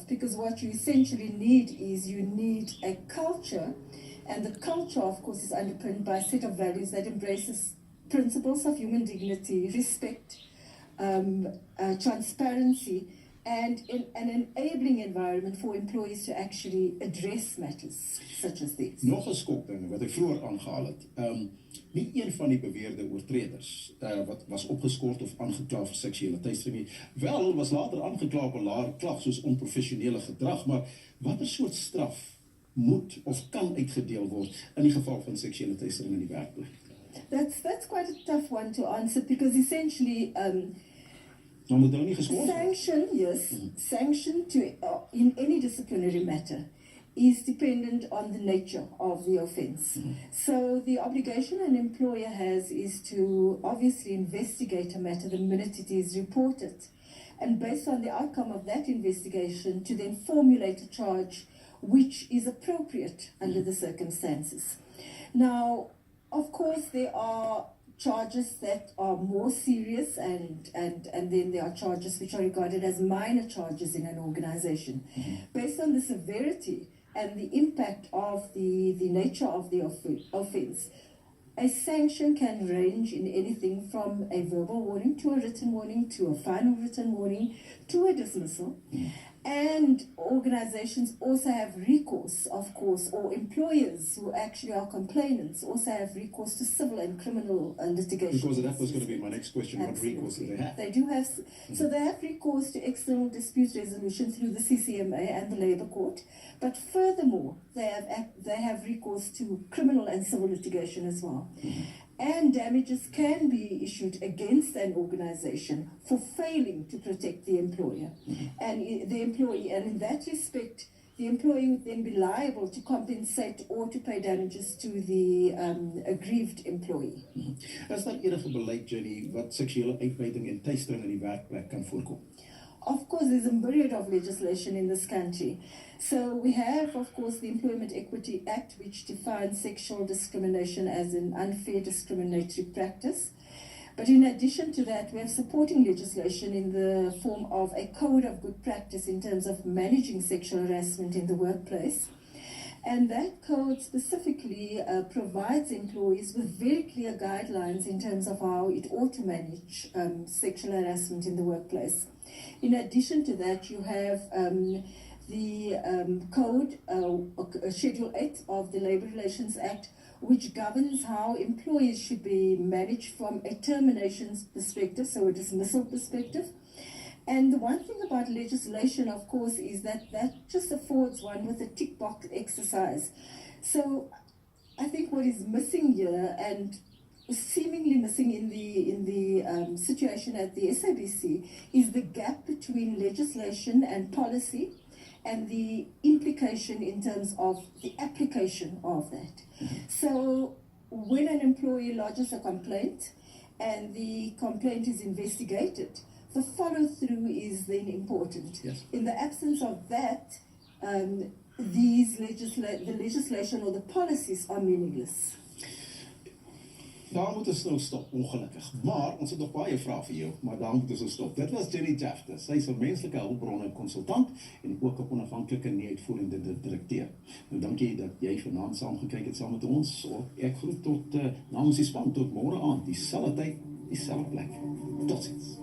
because what you essentially need is you need a culture, and the culture, of course, is underpinned by a set of values that embraces principles of human dignity, respect, transparency, and in an enabling environment for employees to actually address matters such as these. Nog 'n skokding wat ek vroeër aangehaal het. Nie een van die beweerde oortreders wat was opgeskort of aangekla vir seksuele teistering nie. Wel was later aangekla op 'n laer klag soos onprofessionele gedrag, maar watter soort straf moet of kan uitgedeel word in die geval van seksuele teistering in die werkplek? That's quite a tough one to answer, because essentially Dan moet hulle nie geskort word. sanction, yes, sanction to in any disciplinary matter is dependent on the nature of the offence. So the obligation an employer has is to obviously investigate a matter the minute it is reported, and based on the outcome of that investigation to then formulate a charge which is appropriate under the circumstances. Now, of course, there are charges that are more serious, and then there are charges which are regarded as minor charges in an organization. Based on the severity and the impact of the nature of the offense, a sanction can range in anything from a verbal warning to a written warning to a final written warning to a dismissal. And organizations also have recourse, of course, or employers who actually are complainants also have recourse to civil and criminal litigation. Because that was going to be my next question. Absolutely. What recourse do they have? They do have, so they have recourse to external dispute resolution through the CCMA and the Labour Court. But furthermore, they have recourse to criminal and civil litigation as well. And damages can be issued against an organization for failing to protect the employer and the employee. And in that respect, the employee would then be liable to compensate or to pay damages to the aggrieved employee. Is daar enige beleid, Jenny, wat seksuele uitbuiting en teistering in die werkplek kan voorkom? Of course, there's a myriad of legislation in this country. So we have, of course, the Employment Equity Act, which defines sexual discrimination as an unfair discriminatory practice. But in addition to that, we have supporting legislation in the form of a code of good practice in terms of managing sexual harassment in the workplace. And that code specifically provides employees with very clear guidelines in terms of how it ought to manage sexual harassment in the workplace. In addition to that, you have the code, Schedule 8 of the Labour Relations Act, which governs how employees should be managed from a termination perspective, so a dismissal perspective. And the one thing about legislation, of course, is that just affords one with a tick box exercise. So I think what is missing here, and seemingly missing in the situation at the SABC, is the gap between legislation and policy, and the implication in terms of the application of that. So when an employee lodges a complaint and the complaint is investigated, the follow-through is then important. Yes. In the absence of that, the legislation or the policies are meaningless. Daar moet ons nou stop, ongelukkig. Maar ons het nog baie vrae vir jou, maar daar moet ons nou stop. Dit was Jenny Jafte. Sy is 'n menslike hulpbronne konsultant en ook 'n onafhanklike nie-uitvoerende direkteur. Nou dankie dat jy vanaand saamgekyk het saam met ons. Ek groet tot namens die span tot môre aand, dieselfde tyd, dieselfde plek. Totsiens.